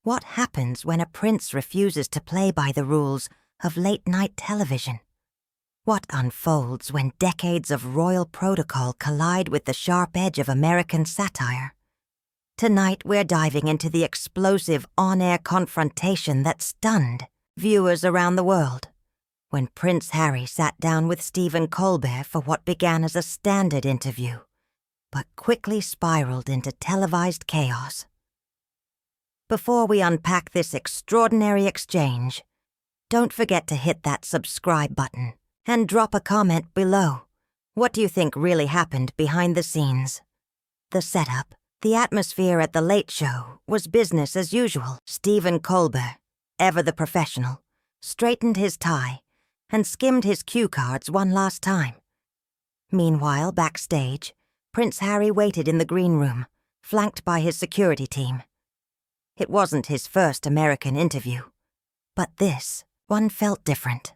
What happens when a prince refuses to play by the rules of late-night television? What unfolds when decades of royal protocol collide with the sharp edge of American satire? Tonight we're diving into the explosive on-air confrontation that stunned viewers around the world when Prince Harry sat down with Stephen Colbert for what began as a standard interview, but quickly spiraled into televised chaos. Before we unpack this extraordinary exchange, don't forget to hit that subscribe button and drop a comment below. What do you think really happened behind the scenes? The setup, the atmosphere at the Late Show was business as usual. Stephen Colbert, ever the professional, straightened his tie and skimmed his cue cards one last time. Meanwhile, backstage, Prince Harry waited in the green room, flanked by his security team. It wasn't his first American interview, but this one felt different.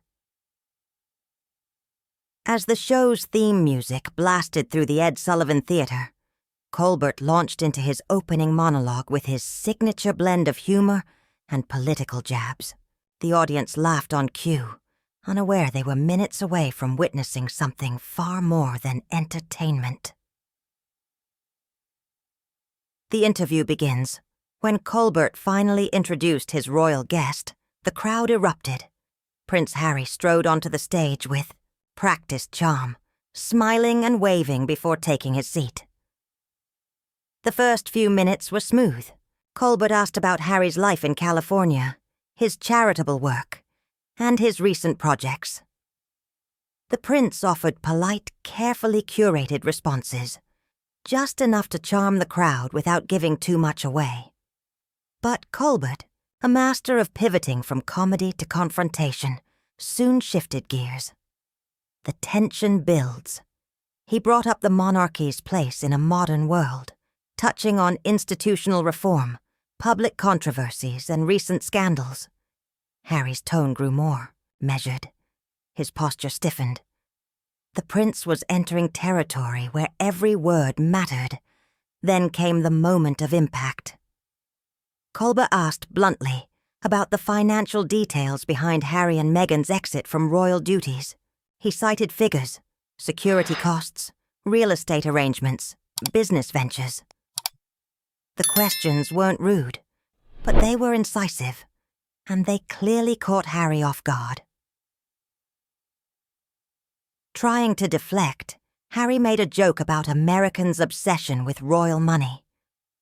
As the show's theme music blasted through the Ed Sullivan Theater, Colbert launched into his opening monologue with his signature blend of humor and political jabs. The audience laughed on cue, unaware they were minutes away from witnessing something far more than entertainment. The interview begins. When Colbert finally introduced his royal guest, the crowd erupted. Prince Harry strode onto the stage with practiced charm, smiling and waving before taking his seat. The first few minutes were smooth. Colbert asked about Harry's life in California, his charitable work, and his recent projects. The prince offered polite, carefully curated responses, just enough to charm the crowd without giving too much away. But Colbert, a master of pivoting from comedy to confrontation, soon shifted gears. The tension builds. He brought up the monarchy's place in a modern world, touching on institutional reform, public controversies, and recent scandals. Harry's tone grew more measured. His posture stiffened. The prince was entering territory where every word mattered. Then came the moment of impact. Colbert asked bluntly about the financial details behind Harry and Meghan's exit from royal duties. He cited figures, security costs, real estate arrangements, business ventures. The questions weren't rude, but they were incisive, and they clearly caught Harry off guard. Trying to deflect, Harry made a joke about Americans' obsession with royal money.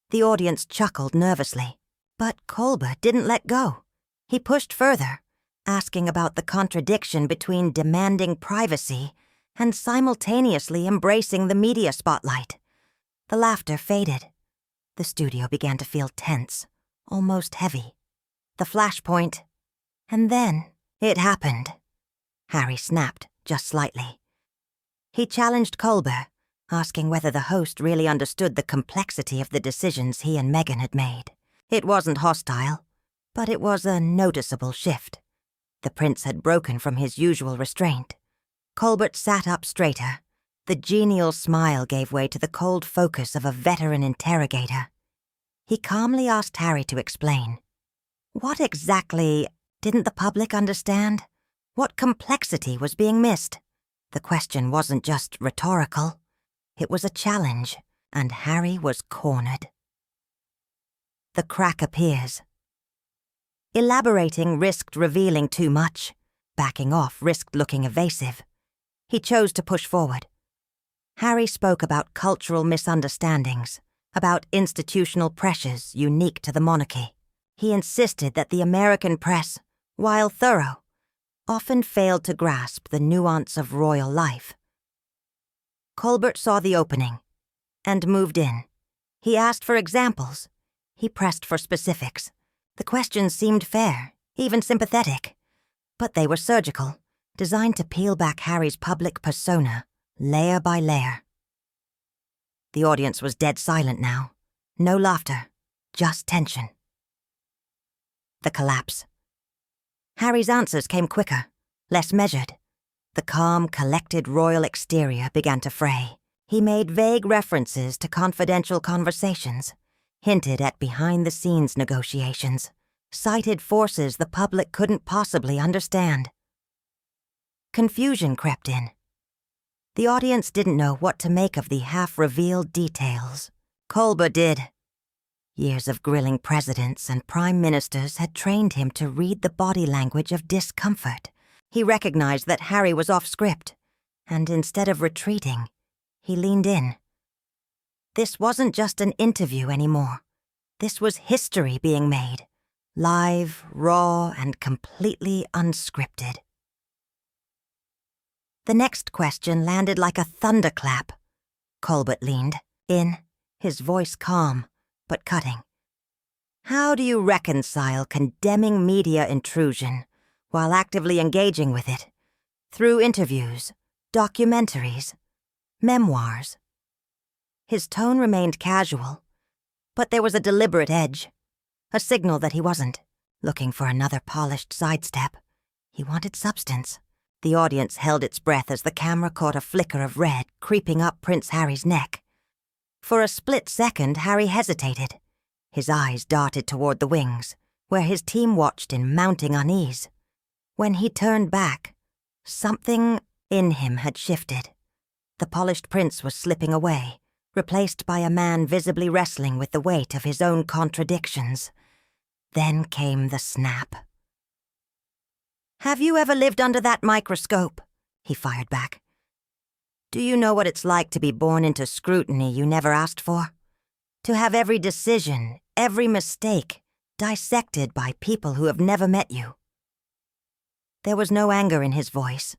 The audience chuckled nervously, but Colbert didn't let go. He pushed further, asking about the contradiction between demanding privacy and simultaneously embracing the media spotlight. The laughter faded. The studio began to feel tense, almost heavy. The flashpoint. And then it happened. Harry snapped just slightly. He challenged Colbert, asking whether the host really understood the complexity of the decisions he and Meghan had made. It wasn't hostile, but it was a noticeable shift. The prince had broken from his usual restraint. Colbert sat up straighter. The genial smile gave way to the cold focus of a veteran interrogator. He calmly asked Harry to explain. What exactly didn't the public understand? What complexity was being missed? The question wasn't just rhetorical. It was a challenge, and Harry was cornered. The crack appears. Elaborating risked revealing too much. Backing off risked looking evasive. He chose to push forward. Harry spoke about cultural misunderstandings, about institutional pressures unique to the monarchy. He insisted that the American press, while thorough, often failed to grasp the nuance of royal life. Colbert saw the opening and moved in. He asked for examples. He pressed for specifics. The questions seemed fair, even sympathetic, but they were surgical, designed to peel back Harry's public persona, layer by layer. The audience was dead silent now. No laughter, just tension. The collapse. Harry's answers came quicker, less measured. The calm, collected royal exterior began to fray. He made vague references to confidential conversations, hinted at behind-the-scenes negotiations, cited forces the public couldn't possibly understand. Confusion crept in. The audience didn't know what to make of the half-revealed details. Colbert did. Years of grilling presidents and prime ministers had trained him to read the body language of discomfort. He recognized that Harry was off script, and instead of retreating, he leaned in. This wasn't just an interview anymore. This was history being made, live, raw, and completely unscripted. The next question landed like a thunderclap. Colbert leaned in, his voice calm, but cutting. How do you reconcile condemning media intrusion while actively engaging with it? Through interviews, documentaries, memoirs. His tone remained casual, but there was a deliberate edge, a signal that he wasn't looking for another polished sidestep. He wanted substance. The audience held its breath as the camera caught a flicker of red creeping up Prince Harry's neck. For a split second, Harry hesitated. His eyes darted toward the wings, where his team watched in mounting unease. When he turned back, something in him had shifted. The polished prince was slipping away, replaced by a man visibly wrestling with the weight of his own contradictions. Then came the snap. "Have you ever lived under that microscope?" he fired back. "Do you know what it's like to be born into scrutiny you never asked for? To have every decision, every mistake, dissected by people who have never met you?" There was no anger in his voice.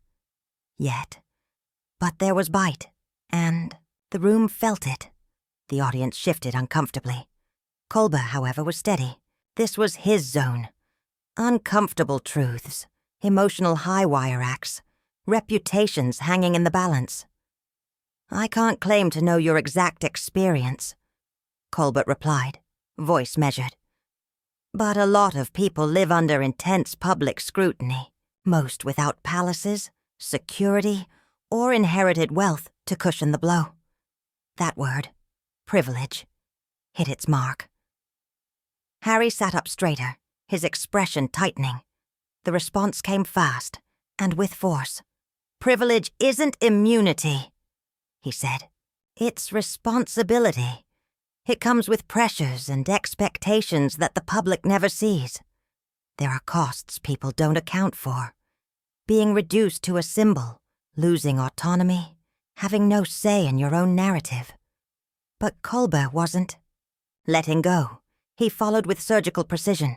Yet. But there was bite, and the room felt it. The audience shifted uncomfortably. Colbert, however, was steady. This was his zone. Uncomfortable truths, emotional high-wire acts, reputations hanging in the balance. "I can't claim to know your exact experience," Colbert replied, voice measured. "But a lot of people live under intense public scrutiny, most without palaces, security, or inherited wealth to cushion the blow." That word, privilege, hit its mark. Harry sat up straighter, his expression tightening. The response came fast, and with force. "Privilege isn't immunity," he said. "It's responsibility. It comes with pressures and expectations that the public never sees. There are costs people don't account for. Being reduced to a symbol, losing autonomy, having no say in your own narrative." But Colbert wasn't. Letting go, he followed with surgical precision.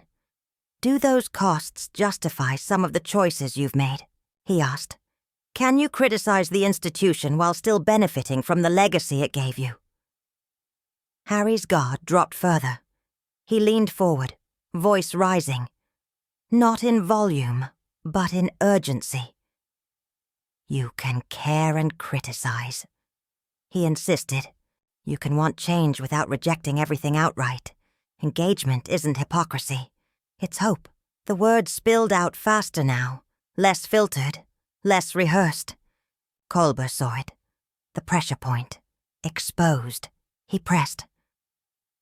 "Do those costs justify some of the choices you've made?" he asked. "Can you criticize the institution while still benefiting from the legacy it gave you?" Harry's guard dropped further. He leaned forward, voice rising. Not in volume, but in urgency. "You can care and criticize," he insisted. "You can want change without rejecting everything outright. Engagement isn't hypocrisy. It's hope." The words spilled out faster now, less filtered, less rehearsed. Colbert saw it. The pressure point. Exposed. He pressed.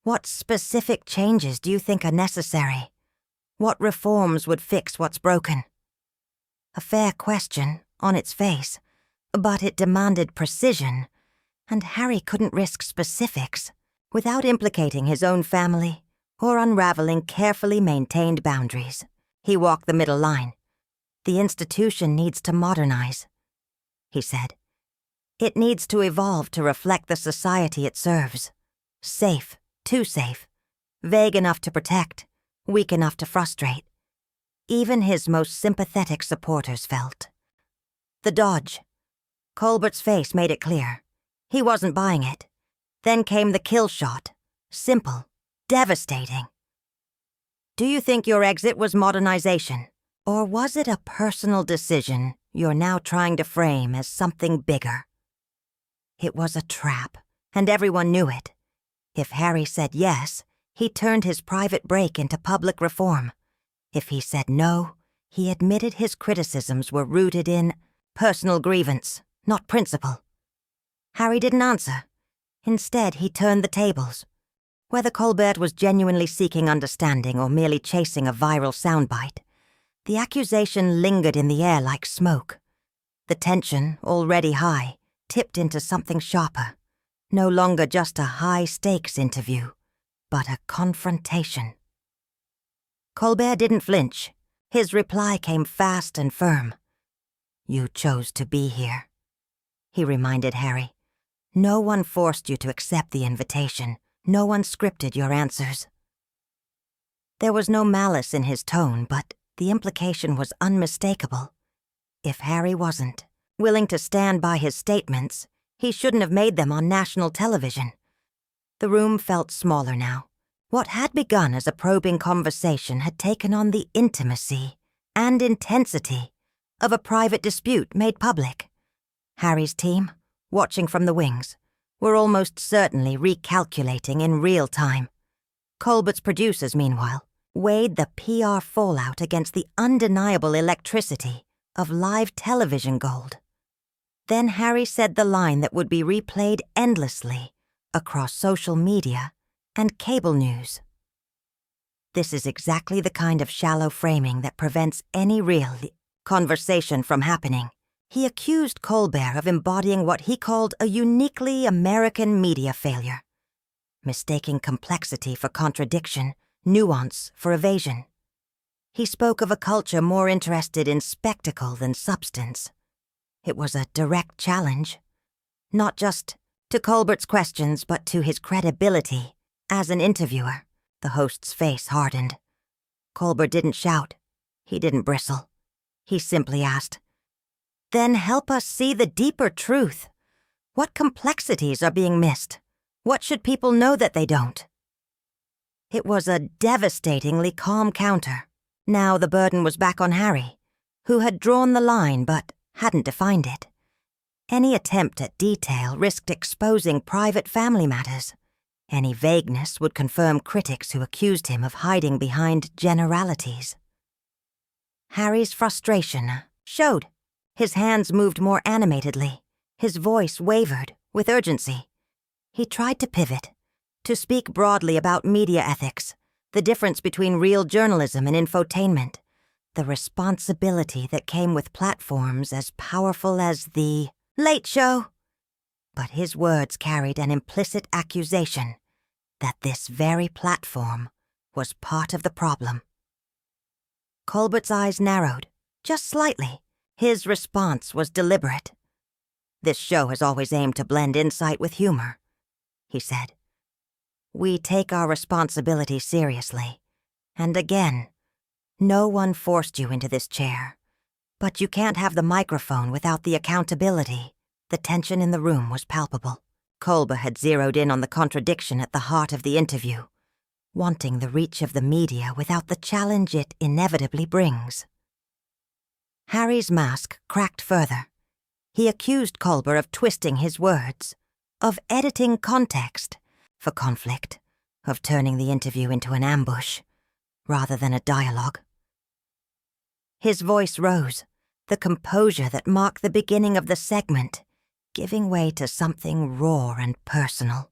"What specific changes do you think are necessary? What reforms would fix what's broken?" A fair question, on its face, but it demanded precision, and Harry couldn't risk specifics without implicating his own family or unraveling carefully maintained boundaries. He walked the middle line. "The institution needs to modernize," he said. "It needs to evolve to reflect the society it serves. Safe, too safe, vague enough to protect, weak enough to frustrate." Even his most sympathetic supporters felt. The dodge. Colbert's face made it clear. He wasn't buying it. Then came the kill shot. Simple, devastating. "Do you think your exit was modernization? Or was it a personal decision you're now trying to frame as something bigger?" It was a trap, and everyone knew it. If Harry said yes, he turned his private break into public reform. If he said no, he admitted his criticisms were rooted in personal grievance, not principle. Harry didn't answer. Instead, he turned the tables. Whether Colbert was genuinely seeking understanding or merely chasing a viral soundbite, the accusation lingered in the air like smoke. The tension, already high, tipped into something sharper. No longer just a high-stakes interview, but a confrontation. Colbert didn't flinch. His reply came fast and firm. "You chose to be here," he reminded Harry. "No one forced you to accept the invitation. No one scripted your answers." There was no malice in his tone, but the implication was unmistakable. If Harry wasn't willing to stand by his statements, he shouldn't have made them on national television. The room felt smaller now. What had begun as a probing conversation had taken on the intimacy and intensity of a private dispute made public. Harry's team, watching from the wings, were almost certainly recalculating in real time. Colbert's producers, meanwhile, weighed the PR fallout against the undeniable electricity of live television gold. Then Harry said the line that would be replayed endlessly across social media and cable news. This is exactly the kind of shallow framing that prevents any real conversation from happening. He accused Colbert of embodying what he called a uniquely American media failure, mistaking complexity for contradiction, nuance for evasion. He spoke of a culture more interested in spectacle than substance. It was a direct challenge, not just to Colbert's questions, but to his credibility as an interviewer. The host's face hardened. Colbert didn't shout. He didn't bristle. He simply asked, "Then help us see the deeper truth. What complexities are being missed? What should people know that they don't?" It was a devastatingly calm counter. Now the burden was back on Harry, who had drawn the line but hadn't defined it. Any attempt at detail risked exposing private family matters. Any vagueness would confirm critics who accused him of hiding behind generalities. Harry's frustration showed. His hands moved more animatedly. His voice wavered with urgency. He tried to pivot, to speak broadly about media ethics, the difference between real journalism and infotainment, the responsibility that came with platforms as powerful as the Late Show. But his words carried an implicit accusation that this very platform was part of the problem. Colbert's eyes narrowed, just slightly. His response was deliberate. "This show has always aimed to blend insight with humor," he said. "We take our responsibility seriously. And again, no one forced you into this chair. But you can't have the microphone without the accountability." The tension in the room was palpable. Colbert had zeroed in on the contradiction at the heart of the interview, wanting the reach of the media without the challenge it inevitably brings. Harry's mask cracked further. He accused Colbert of twisting his words, of editing context for conflict, of turning the interview into an ambush rather than a dialogue. His voice rose, the composure that marked the beginning of the segment giving way to something raw and personal.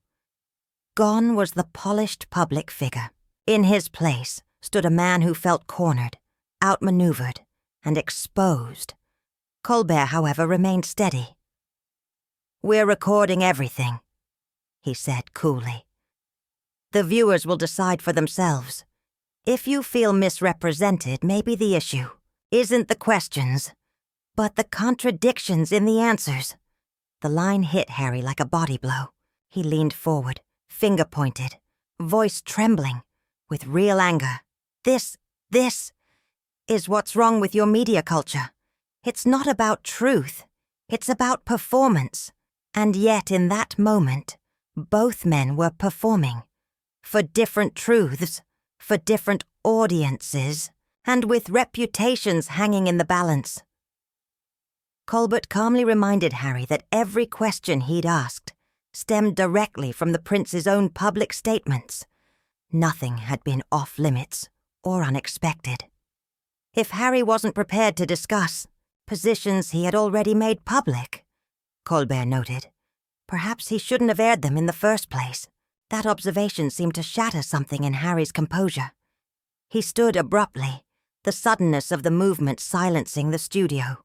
Gone was the polished public figure. In his place stood a man who felt cornered, outmaneuvered, and exposed. Colbert, however, remained steady. "We're recording everything," he said coolly. "The viewers will decide for themselves. If you feel misrepresented, maybe the issue isn't the questions, but the contradictions in the answers." The line hit Harry like a body blow. He leaned forward, finger pointed, voice trembling, with real anger. This is what's wrong with your media culture. It's not about truth. It's about performance. And yet in that moment, both men were performing. For different truths, for different audiences, and with reputations hanging in the balance. Colbert calmly reminded Harry that every question he'd asked stemmed directly from the prince's own public statements. Nothing had been off-limits or unexpected. If Harry wasn't prepared to discuss positions he had already made public, Colbert noted, perhaps he shouldn't have aired them in the first place. That observation seemed to shatter something in Harry's composure. He stood abruptly, the suddenness of the movement silencing the studio.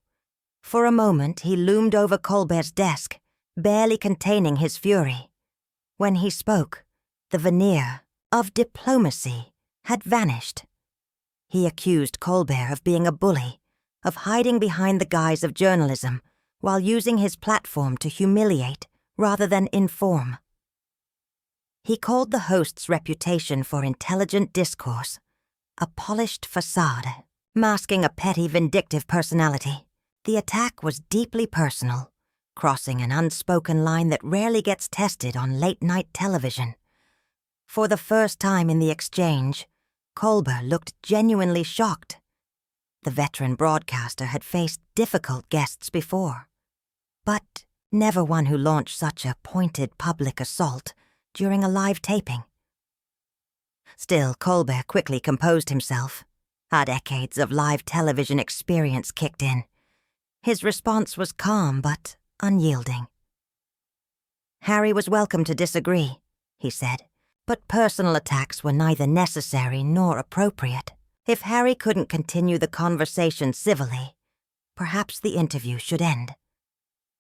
For a moment, he loomed over Colbert's desk, barely containing his fury. When he spoke, the veneer of diplomacy had vanished. He accused Colbert of being a bully, of hiding behind the guise of journalism, while using his platform to humiliate rather than inform. He called the host's reputation for intelligent discourse a polished facade, masking a petty, vindictive personality. The attack was deeply personal, crossing an unspoken line that rarely gets tested on late-night television. For the first time in the exchange, Colbert looked genuinely shocked. The veteran broadcaster had faced difficult guests before, but never one who launched such a pointed public assault during a live taping. Still, Colbert quickly composed himself. Decades of live television experience kicked in. His response was calm but unyielding. Harry was welcome to disagree, he said, but personal attacks were neither necessary nor appropriate. If Harry couldn't continue the conversation civilly, perhaps the interview should end.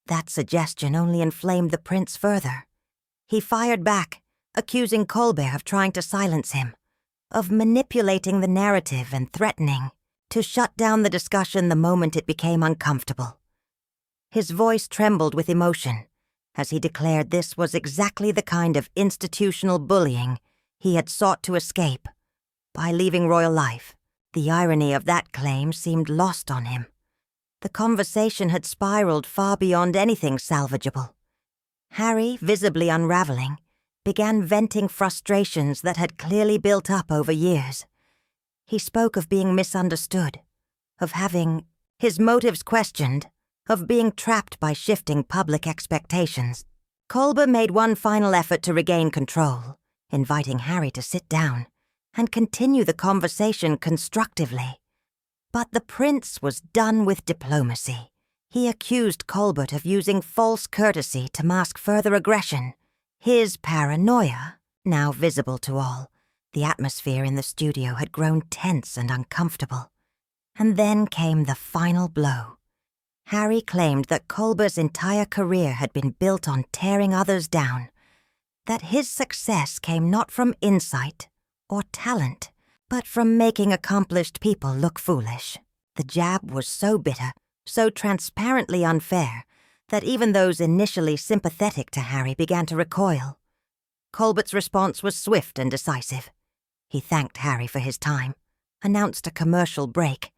That suggestion only inflamed the prince further. He fired back, accusing Colbert of trying to silence him, of manipulating the narrative and threatening to shut down the discussion the moment it became uncomfortable. His voice trembled with emotion as he declared this was exactly the kind of institutional bullying he had sought to escape by leaving royal life. The irony of that claim seemed lost on him. The conversation had spiraled far beyond anything salvageable. Harry, visibly unraveling, began venting frustrations that had clearly built up over years. He spoke of being misunderstood, of having his motives questioned, of being trapped by shifting public expectations. Colbert made one final effort to regain control, inviting Harry to sit down and continue the conversation constructively. But the prince was done with diplomacy. He accused Colbert of using false courtesy to mask further aggression. His paranoia, now visible to all, the atmosphere in the studio had grown tense and uncomfortable. And then came the final blow. Harry claimed that Colbert's entire career had been built on tearing others down, that his success came not from insight or talent, but from making accomplished people look foolish. The jab was so bitter, so transparently unfair, that even those initially sympathetic to Harry began to recoil. Colbert's response was swift and decisive. He thanked Harry for his time, announced a commercial break,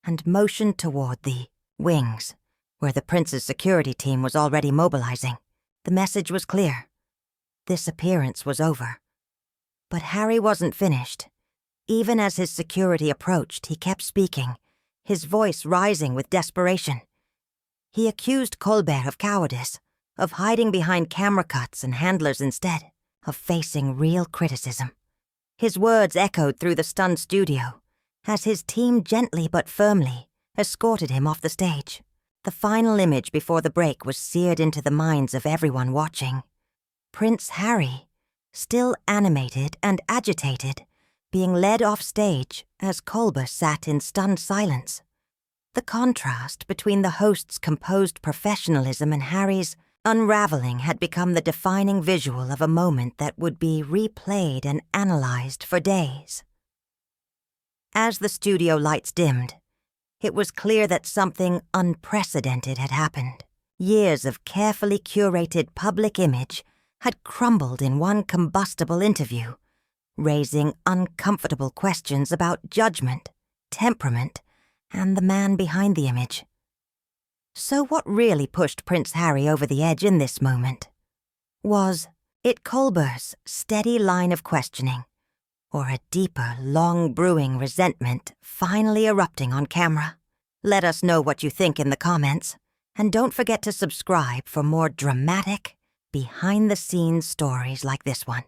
and motioned toward the wings, where the prince's security team was already mobilizing. The message was clear. This appearance was over. But Harry wasn't finished. Even as his security approached, he kept speaking, his voice rising with desperation. He accused Colbert of cowardice, of hiding behind camera cuts and handlers instead, of facing real criticism. His words echoed through the stunned studio, as his team gently but firmly escorted him off the stage. The final image before the break was seared into the minds of everyone watching. Prince Harry, still animated and agitated, being led off stage as Colbert sat in stunned silence. The contrast between the host's composed professionalism and Harry's unraveling had become the defining visual of a moment that would be replayed and analyzed for days. As the studio lights dimmed, it was clear that something unprecedented had happened. Years of carefully curated public image had crumbled in one combustible interview, raising uncomfortable questions about judgment, temperament, and the man behind the image. So what really pushed Prince Harry over the edge in this moment? Was it Colbert's steady line of questioning, or a deeper, long-brewing resentment finally erupting on camera? Let us know what you think in the comments, and don't forget to subscribe for more dramatic, behind-the-scenes stories like this one.